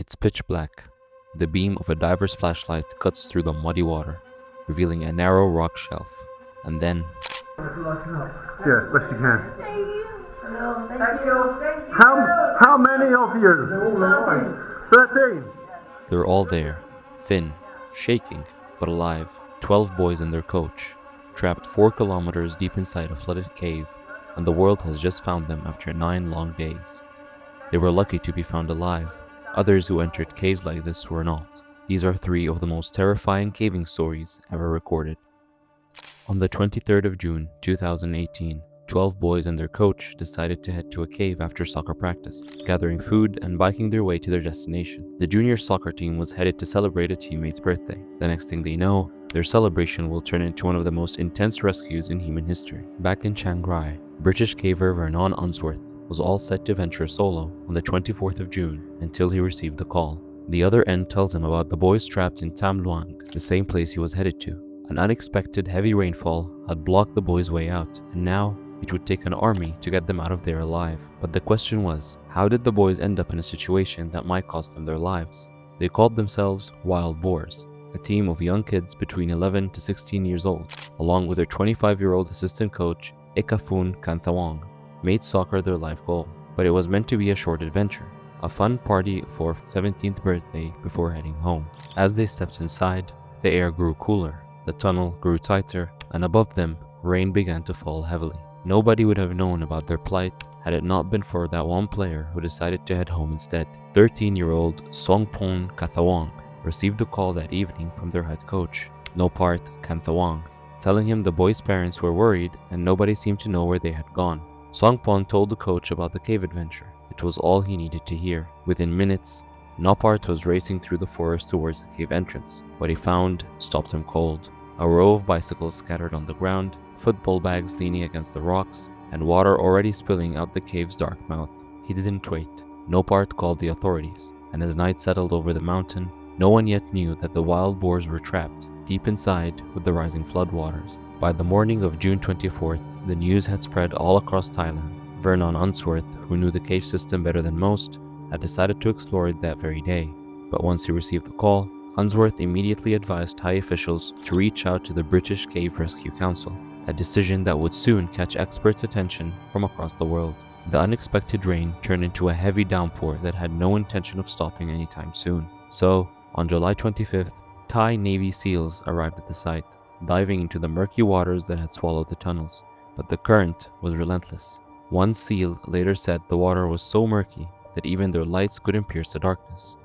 It's pitch black. The beam of a diver's flashlight cuts through the muddy water, revealing a narrow rock shelf. And then, Yeah, best you can. Thank you. No, thank you. Thank you. How many of you? They're all alive. 13. they're all there, thin, shaking, but alive. 12 boys and their coach, trapped 4 kilometers deep inside a flooded cave, and the world has just found them after 9 long days. They were lucky to be found alive. Others who entered caves like this were not. These are 3 of the most terrifying caving stories ever recorded. On the 23rd of June, 2018, 12 boys and their coach decided to head to a cave after soccer practice, gathering food and biking their way to their destination. The junior soccer team was headed to celebrate a teammate's birthday. The next thing they know, their celebration will turn into one of the most intense rescues in human history. Back in Chiang Rai, British caver Vernon Unsworth was all set to venture solo on the 24th of June until he received a call. The other end tells him about the boys trapped in Tham, Luang, the same place he was headed to. An unexpected heavy rainfall had blocked the boys' way out, and now it would take an army to get them out of there alive. But the question was, how did the boys end up in a situation that might cost them their lives? They called themselves Wild Boars, a team of young kids between 11 to 16 years old, along with their 25-year-old assistant coach, Ikafun Kanthawang, made soccer their life goal. But it was meant to be a short adventure, a fun party for 17th birthday before heading home. As they stepped inside, the air grew cooler, the tunnel grew tighter, and above them, rain began to fall heavily. Nobody would have known about their plight had it not been for that one player who decided to head home instead. 13-year-old Songpon Kathawang received a call that evening from their head coach, Nopart Kanthawang, telling him the boys' parents were worried and nobody seemed to know where they had gone. Songpon told the coach about the cave adventure. It was all he needed to hear. Within minutes, Nopart was racing through the forest towards the cave entrance. What he found stopped him cold. A row of bicycles scattered on the ground, football bags leaning against the rocks, and water already spilling out the cave's dark mouth. He didn't wait. Nopart called the authorities, and as night settled over the mountain, no one yet knew that the wild boars were trapped deep inside with the rising floodwaters. By the morning of June 24th, the news had spread all across Thailand. Vernon Unsworth, who knew the cave system better than most, had decided to explore it that very day. But once he received the call, Unsworth immediately advised Thai officials to reach out to the British Cave Rescue Council, a decision that would soon catch experts' attention from across the world. The unexpected rain turned into a heavy downpour that had no intention of stopping anytime soon. So, on July 25th, Thai Navy SEALs arrived at the site, diving into the murky waters that had swallowed the tunnels. But the current was relentless. One SEAL later said the water was so murky that even their lights couldn't pierce the darkness.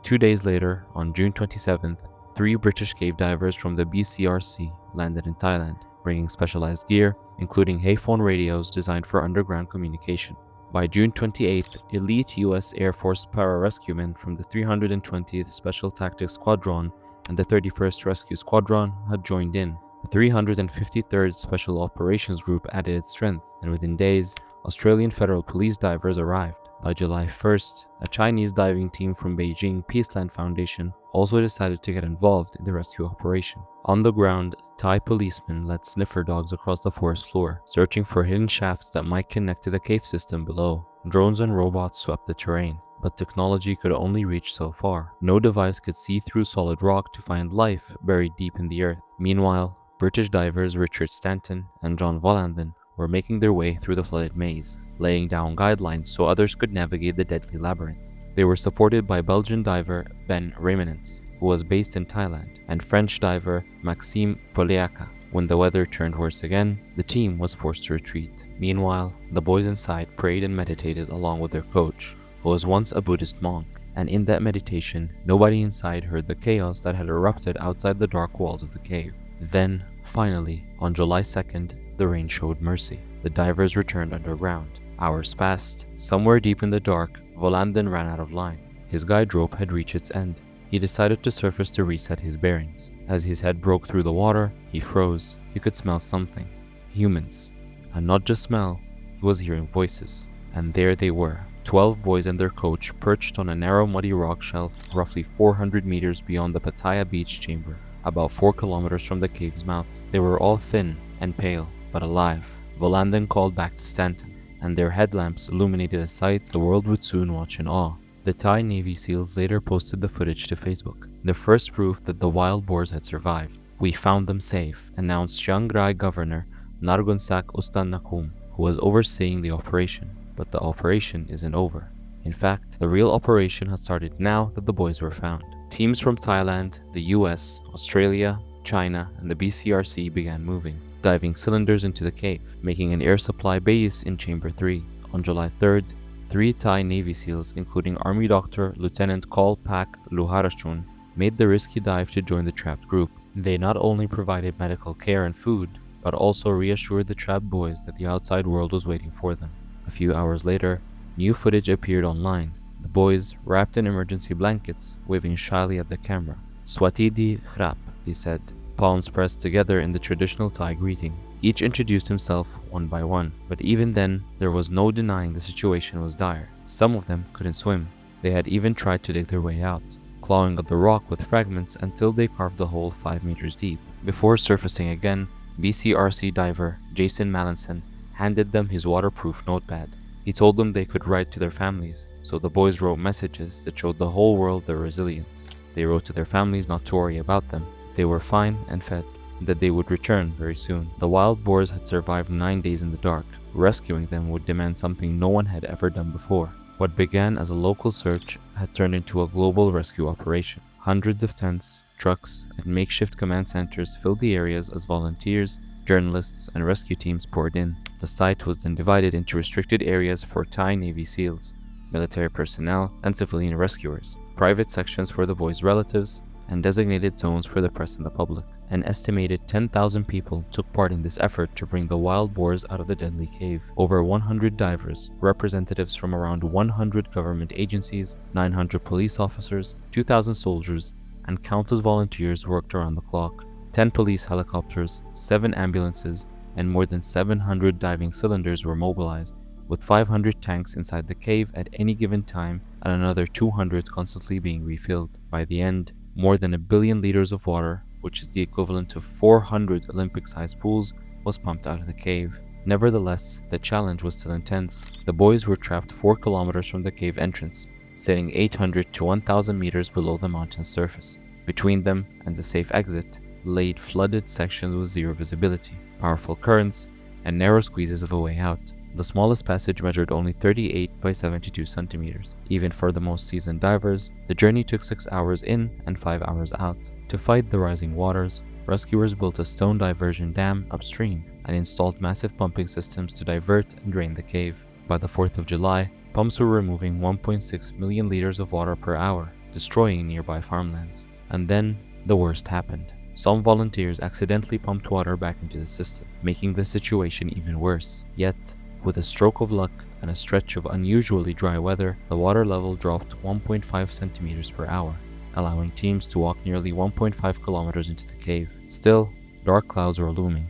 2 days later, on June 27th, 3 British cave divers from the BCRC landed in Thailand, bringing specialized gear, including Hayphone radios designed for underground communication. By June 28th, elite US Air Force pararescuemen from the 320th Special Tactics Squadron and the 31st Rescue Squadron had joined in. The 353rd Special Operations Group added its strength, and within days, Australian Federal Police divers arrived. By July 1st, a Chinese diving team from Beijing Peaceland Foundation also decided to get involved in the rescue operation. On the ground, Thai policemen led sniffer dogs across the forest floor, searching for hidden shafts that might connect to the cave system below. Drones and robots swept the terrain, but technology could only reach so far. No device could see through solid rock to find life buried deep in the earth. Meanwhile, British divers Richard Stanton and John Volanden were making their way through the flooded maze, laying down guidelines so others could navigate the deadly labyrinth. They were supported by Belgian diver Ben Remenens, who was based in Thailand, and French diver Maxime Poliaka. When the weather turned worse again, the team was forced to retreat. Meanwhile, the boys inside prayed and meditated along with their coach, who was once a Buddhist monk, and in that meditation, nobody inside heard the chaos that had erupted outside the dark walls of the cave. Then, finally, on July 2nd, the rain showed mercy. The divers returned underground. Hours passed. Somewhere deep in the dark, Volanden ran out of line. His guide rope had reached its end. He decided to surface to reset his bearings. As his head broke through the water, he froze. He could smell something. Humans. And not just smell, he was hearing voices. And there they were, 12 boys and their coach perched on a narrow muddy rock shelf roughly 400 meters beyond the Pattaya beach chamber, about 4 kilometers from the cave's mouth. They were all thin and pale, but alive. Volanden called back to Stanton, and their headlamps illuminated a sight the world would soon watch in awe. The Thai Navy SEALs later posted the footage to Facebook, the first proof that the wild boars had survived. "We found them safe," announced Chiang Rai Governor Nargonsak Ustanakum, who was overseeing the operation. But the operation isn't over. In fact, the real operation had started now that the boys were found. Teams from Thailand, the US, Australia, China, and the BCRC began moving, diving cylinders into the cave, making an air supply base in Chamber 3. On July 3rd, 3 Thai Navy SEALs, including Army Doctor Lieutenant Kol Pak Luharachun, made the risky dive to join the trapped group. They not only provided medical care and food, but also reassured the trapped boys that the outside world was waiting for them. A few hours later, new footage appeared online. The boys, wrapped in emergency blankets, waving shyly at the camera. "Swatidi Khrap," he said, palms pressed together in the traditional Thai greeting. Each introduced himself one by one, but even then, there was no denying the situation was dire. Some of them couldn't swim. They had even tried to dig their way out, clawing at the rock with fragments until they carved a hole 5 meters deep. Before surfacing again, BCRC diver Jason Mallinson handed them his waterproof notepad. He told them they could write to their families, so the boys wrote messages that showed the whole world their resilience. They wrote to their families not to worry about them. They were fine and fed, and that they would return very soon. The wild boars had survived 9 days in the dark. Rescuing them would demand something no one had ever done before. What began as a local search had turned into a global rescue operation. Hundreds of tents, trucks, and makeshift command centers filled the areas as volunteers, journalists, and rescue teams poured in. The site was then divided into restricted areas for Thai Navy SEALs, military personnel, and civilian rescuers, private sections for the boys' relatives, and designated zones for the press and the public. An estimated 10,000 people took part in this effort to bring the wild boars out of the deadly cave. Over 100 divers, representatives from around 100 government agencies, 900 police officers, 2,000 soldiers, and countless volunteers worked around the clock. 10 police helicopters, 7 ambulances, and more than 700 diving cylinders were mobilized, with 500 tanks inside the cave at any given time and another 200 constantly being refilled. By the end, more than 1 billion liters of water, which is the equivalent to 400 Olympic-sized pools, was pumped out of the cave. Nevertheless, the challenge was still intense. The boys were trapped 4 kilometers from the cave entrance, sitting 800 to 1,000 meters below the mountain's surface. Between them and the safe exit laid flooded sections with zero visibility, powerful currents, and narrow squeezes of a way out. The smallest passage measured only 38 by 72 centimeters. Even for the most seasoned divers, the journey took 6 hours in and 5 hours out. To fight the rising waters, rescuers built a stone diversion dam upstream and installed massive pumping systems to divert and drain the cave. By the 4th of July, pumps were removing 1.6 million liters of water per hour, destroying nearby farmlands. And then, the worst happened. Some volunteers accidentally pumped water back into the system, making the situation even worse. Yet, with a stroke of luck and a stretch of unusually dry weather, the water level dropped 1.5 centimeters per hour, allowing teams to walk nearly 1.5 kilometers into the cave. Still, dark clouds were looming.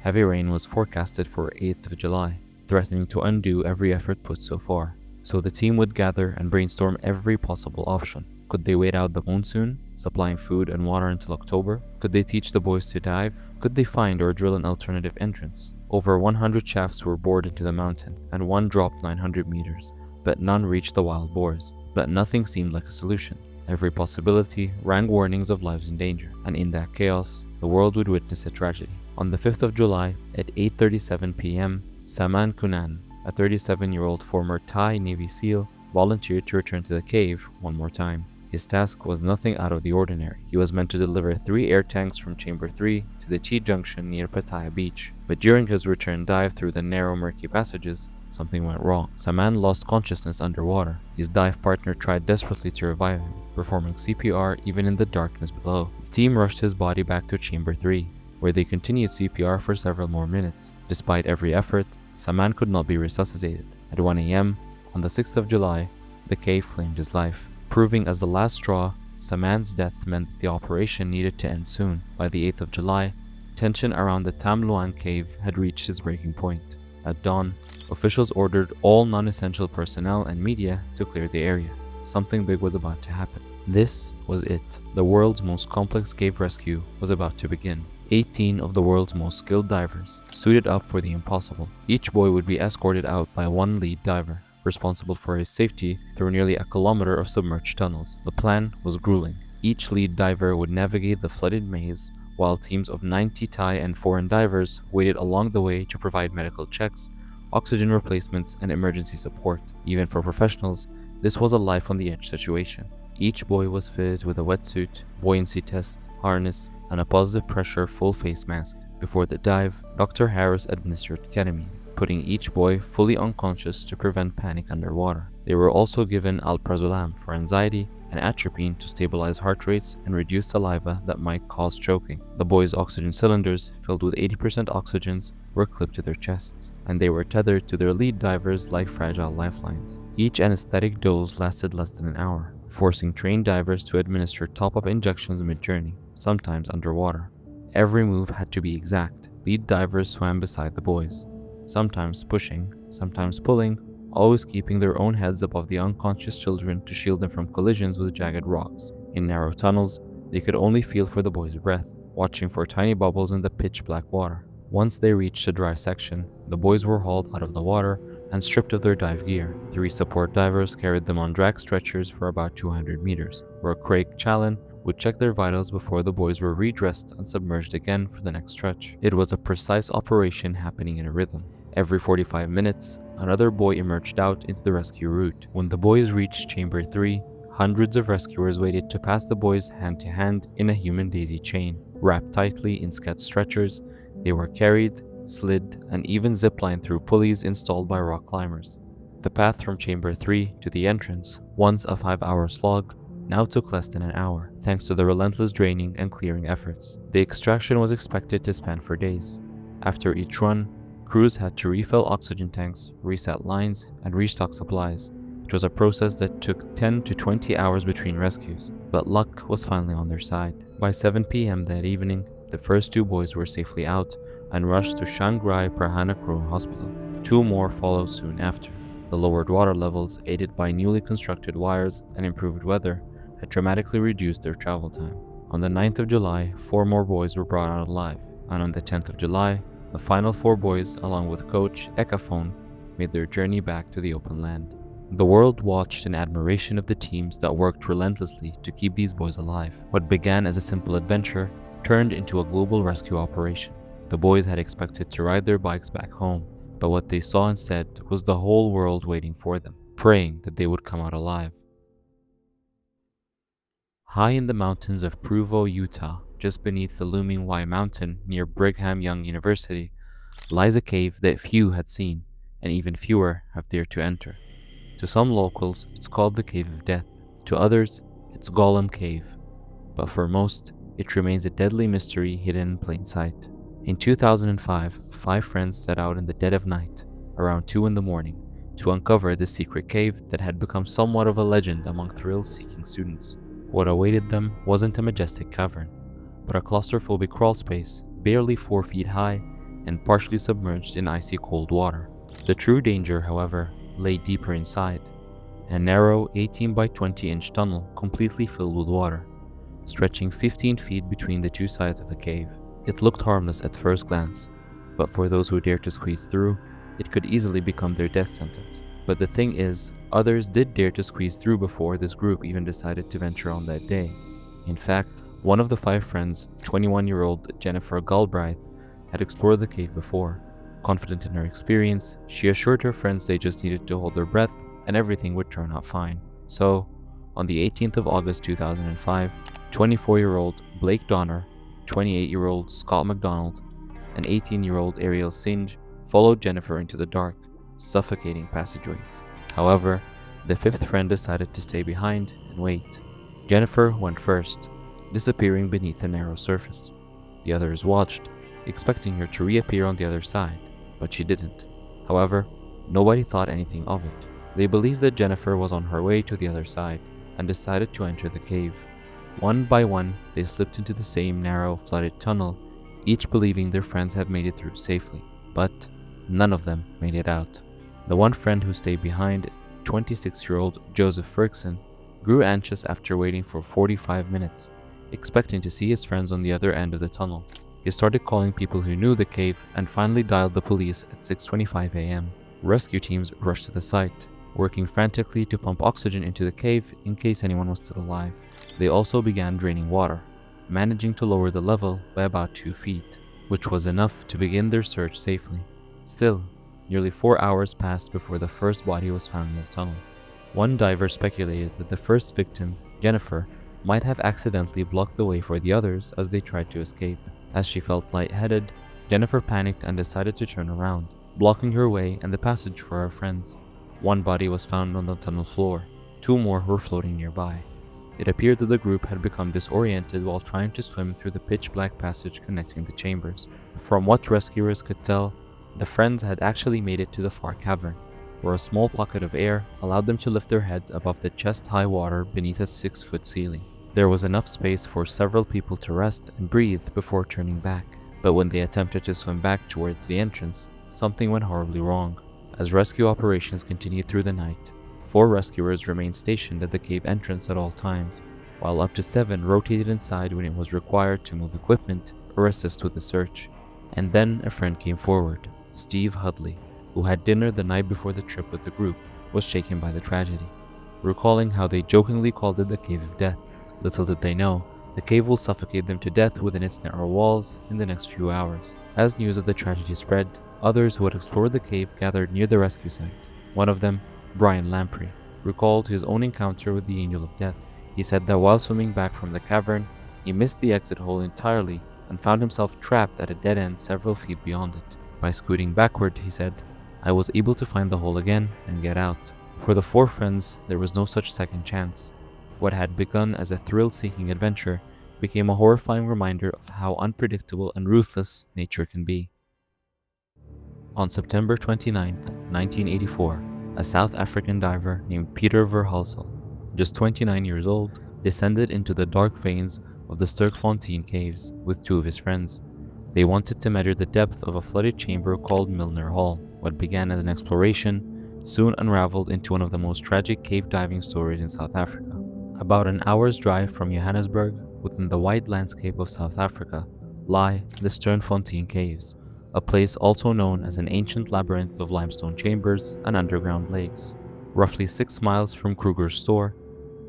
Heavy rain was forecasted for 8th of July, threatening to undo every effort put so far. So the team would gather and brainstorm every possible option. Could they wait out the monsoon, supplying food and water until October? Could they teach the boys to dive? Could they find or drill an alternative entrance? Over 100 shafts were bored into the mountain, and one dropped 900 meters, but none reached the wild boars. But nothing seemed like a solution. Every possibility rang warnings of lives in danger, and in that chaos, the world would witness a tragedy. On the 5th of July, at 8:37 p.m., Saman Kunan, a 37-year-old former Thai Navy SEAL, volunteered to return to the cave one more time. His task was nothing out of the ordinary. He was meant to deliver 3 air tanks from Chamber 3 to the T-junction near Pattaya Beach. But during his return dive through the narrow, murky passages, something went wrong. Saman lost consciousness underwater. His dive partner tried desperately to revive him, performing CPR even in the darkness below. The team rushed his body back to Chamber 3, where they continued CPR for several more minutes. Despite every effort, Saman could not be resuscitated. At 1 a.m., on the 6th of July, the cave claimed his life. Proving as the last straw, Saman's death meant that the operation needed to end soon. By the 8th of July, tension around the Tham Luang cave had reached its breaking point. At dawn, officials ordered all non-essential personnel and media to clear the area. Something big was about to happen. This was it. The world's most complex cave rescue was about to begin. 18 of the world's most skilled divers suited up for the impossible. Each boy would be escorted out by one lead diver, responsible for his safety through nearly a kilometer of submerged tunnels. The plan was grueling. Each lead diver would navigate the flooded maze, while teams of 90 Thai and foreign divers waited along the way to provide medical checks, oxygen replacements, and emergency support. Even for professionals, this was a life-on-the-edge situation. Each boy was fitted with a wetsuit, buoyancy test, harness, and a positive pressure full face mask. Before the dive, Dr. Harris administered ketamine, putting each boy fully unconscious to prevent panic underwater. They were also given alprazolam for anxiety and atropine to stabilize heart rates and reduce saliva that might cause choking. The boys' oxygen cylinders, filled with 80% oxygens, were clipped to their chests, and they were tethered to their lead divers like fragile lifelines. Each anesthetic dose lasted less than an hour, forcing trained divers to administer top-up injections mid-journey, sometimes underwater. Every move had to be exact. Lead divers swam beside the boys, sometimes pushing, sometimes pulling, always keeping their own heads above the unconscious children to shield them from collisions with jagged rocks. In narrow tunnels, they could only feel for the boys' breath, watching for tiny bubbles in the pitch-black water. Once they reached the dry section, the boys were hauled out of the water and stripped of their dive gear. 3 support divers carried them on drag stretchers for about 200 meters, where Craig Challen would check their vitals before the boys were redressed and submerged again for the next stretch. It was a precise operation happening in a rhythm. Every 45 minutes, another boy emerged out into the rescue route. When the boys reached Chamber 3, hundreds of rescuers waited to pass the boys hand to hand in a human daisy chain. Wrapped tightly in sketch stretchers, they were carried, slid, and even ziplined through pulleys installed by rock climbers. The path from Chamber 3 to the entrance, once a 5-hour slog, now took less than an hour, thanks to the relentless draining and clearing efforts. The extraction was expected to span for days. After each run, crews had to refill oxygen tanks, reset lines, and restock supplies. It was a process that took 10 to 20 hours between rescues, but luck was finally on their side. By 7 p.m. that evening, the first 2 boys were safely out and rushed to Shanghai Prahanakro Hospital. 2 more followed soon after. The lowered water levels, aided by newly constructed wires and improved weather, had dramatically reduced their travel time. On the 9th of July, 4 more boys were brought out alive, and on the 10th of July, the final 4 boys, along with coach Sterkfontein, made their journey back to the open land. The world watched in admiration of the teams that worked relentlessly to keep these boys alive. What began as a simple adventure turned into a global rescue operation. The boys had expected to ride their bikes back home, but what they saw instead was the whole world waiting for them, praying that they would come out alive. High in the mountains of Provo, Utah, just beneath the looming Y Mountain near Brigham Young University, lies a cave that few had seen, and even fewer have dared to enter. To some locals, it's called the Cave of Death. To others, it's Golem Cave. But for most, it remains a deadly mystery hidden in plain sight. In 2005, 5 friends set out in the dead of night, around 2 in the morning, to uncover this secret cave that had become somewhat of a legend among thrill-seeking students. What awaited them wasn't a majestic cavern, but a claustrophobic crawl space barely 4 feet high and partially submerged in icy cold water. The true danger, however, lay deeper inside, a narrow 18 by 20 inch tunnel completely filled with water, stretching 15 feet between the 2 sides of the cave. It looked harmless at first glance, but for those who dared to squeeze through, it could easily become their death sentence. But the thing is, others did dare to squeeze through before this group even decided to venture on that day. In fact, one of the 5 friends, 21-year-old Jennifer Galbraith, had explored the cave before. Confident in her experience, she assured her friends they just needed to hold their breath and everything would turn out fine. So, on the 18th of August 2005, 24-year-old Blake Donner, 28-year-old Scott McDonald, and 18-year-old Ariel Singe followed Jennifer into the dark, suffocating passageways. However, the 5th friend decided to stay behind and wait. Jennifer went first, disappearing beneath a narrow surface. The others watched, expecting her to reappear on the other side, but she didn't. However, nobody thought anything of it. They believed that Jennifer was on her way to the other side and decided to enter the cave. One by one, they slipped into the same narrow, flooded tunnel, each believing their friends had made it through safely. But none of them made it out. The one friend who stayed behind, 26-year-old Joseph Ferguson, grew anxious after waiting for 45 minutes, expecting to see his friends on the other end of the tunnel. He started calling people who knew the cave and finally dialed the police at 6:25 a.m. Rescue teams rushed to the site. working frantically to pump oxygen into the cave in case anyone was still alive. They also began draining water, managing to lower the level by about 2 feet, which was enough to begin their search safely. Still, nearly 4 hours passed before the first body was found in the tunnel. One diver speculated that the first victim, Jennifer, might have accidentally blocked the way for the others as they tried to escape. As she felt lightheaded, Jennifer panicked and decided to turn around, blocking her way and the passage for her friends. One body was found on the tunnel floor. 2 more were floating nearby. It appeared that the group had become disoriented while trying to swim through the pitch-black passage connecting the chambers. From what rescuers could tell, the friends had actually made it to the far cavern, where a small pocket of air allowed them to lift their heads above the chest-high water beneath a 6-foot ceiling. There was enough space for several people to rest and breathe before turning back, but when they attempted to swim back towards the entrance, something went horribly wrong. As rescue operations continued through the night, 4 rescuers remained stationed at the cave entrance at all times, while up to 7 rotated inside when it was required to move equipment or assist with the search. And then a friend came forward. Steve Hudley, who had dinner the night before the trip with the group, was shaken by the tragedy, recalling how they jokingly called it the Cave of Death. Little did they know, the cave will suffocate them to death within its narrow walls in the next few hours. As news of the tragedy spread, others who had explored the cave gathered near the rescue site. One of them, Brian Lamprey, recalled his own encounter with the Angel of Death. He said that while swimming back from the cavern, he missed the exit hole entirely and found himself trapped at a dead end several feet beyond it. By scooting backward, he said, I was able to find the hole again and get out. For the 4 friends, there was no such second chance. What had begun as a thrill-seeking adventure became a horrifying reminder of how unpredictable and ruthless nature can be. On September 29, 1984, a South African diver named Peter Verhulsel, just 29 years old, descended into the dark veins of the Sterkfontein caves with 2 of his friends. They wanted to measure the depth of a flooded chamber called Milner Hall. What began as an exploration soon unraveled into one of the most tragic cave diving stories in South Africa. About an hour's drive from Johannesburg, within the wide landscape of South Africa, lie the Sterkfontein Caves, a place also known as an ancient labyrinth of limestone chambers and underground lakes. Roughly 6 miles from Kruger's store,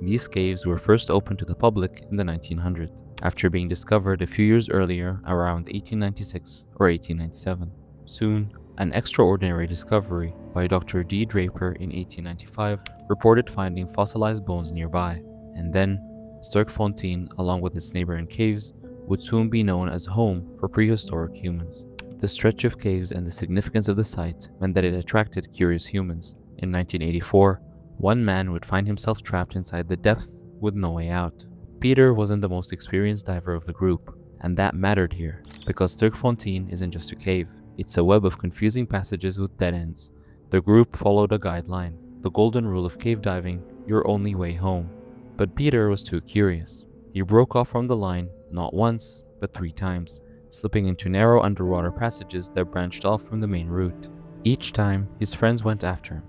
these caves were first opened to the public in the 1900s, after being discovered a few years earlier around 1896 or 1897. Soon, an extraordinary discovery by Dr. D. Draper in 1895 reported finding fossilized bones nearby, and then Sterkfontein, along with its neighboring caves, would soon be known as home for prehistoric humans. The stretch of caves and the significance of the site meant that it attracted curious humans. In 1984, one man would find himself trapped inside the depths with no way out. Peter wasn't the most experienced diver of the group, and that mattered here, because Sterkfontein isn't just a cave, it's a web of confusing passages with dead ends. The group followed a guideline, the golden rule of cave diving, your only way home. But Peter was too curious. He broke off from the line, not once, but 3 times, slipping into narrow underwater passages that branched off from the main route. Each time, his friends went after him,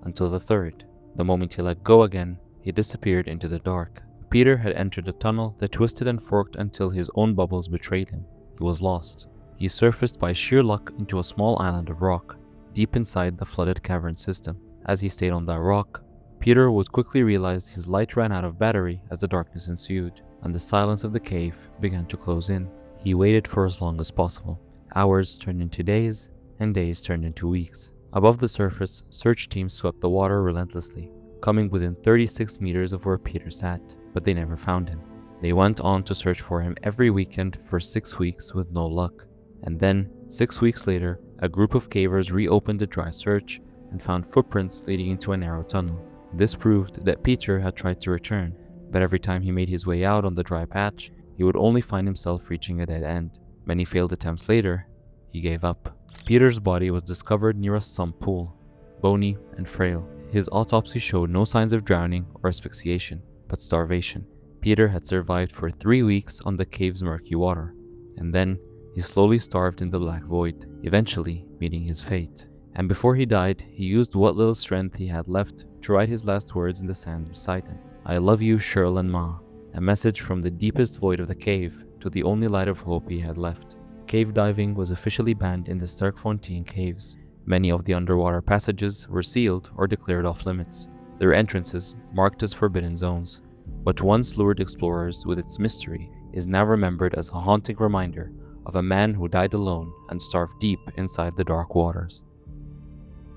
until the 3rd. The moment he let go again, he disappeared into the dark. Peter had entered a tunnel that twisted and forked until his own bubbles betrayed him. He was lost. He surfaced by sheer luck into a small island of rock, deep inside the flooded cavern system. As he stayed on that rock, Peter would quickly realize his light ran out of battery as the darkness ensued, and the silence of the cave began to close in. He waited for as long as possible. Hours turned into days, and days turned into weeks. Above the surface, search teams swept the water relentlessly, coming within 36 meters of where Peter sat, but they never found him. They went on to search for him every weekend for 6 weeks with no luck. And then, 6 weeks later, a group of cavers reopened the dry search and found footprints leading into a narrow tunnel. This proved that Peter had tried to return, but every time he made his way out on the dry patch, he would only find himself reaching a dead end. Many failed attempts later, he gave up. Peter's body was discovered near a sump pool, bony and frail. His autopsy showed no signs of drowning or asphyxiation, but starvation. Peter had survived for 3 weeks on the cave's murky water, and then he slowly starved in the black void, eventually meeting his fate. And before he died, he used what little strength he had left to write his last words in the sand beside him. I love you, Cheryl and Ma, a message from the deepest void of the cave to the only light of hope he had left. Cave diving was officially banned in the Sterkfontein caves, Many of the underwater passages were sealed or declared off limits, their entrances marked as forbidden zones. What once lured explorers with its mystery is now remembered as a haunting reminder of a man who died alone and starved deep inside the dark waters.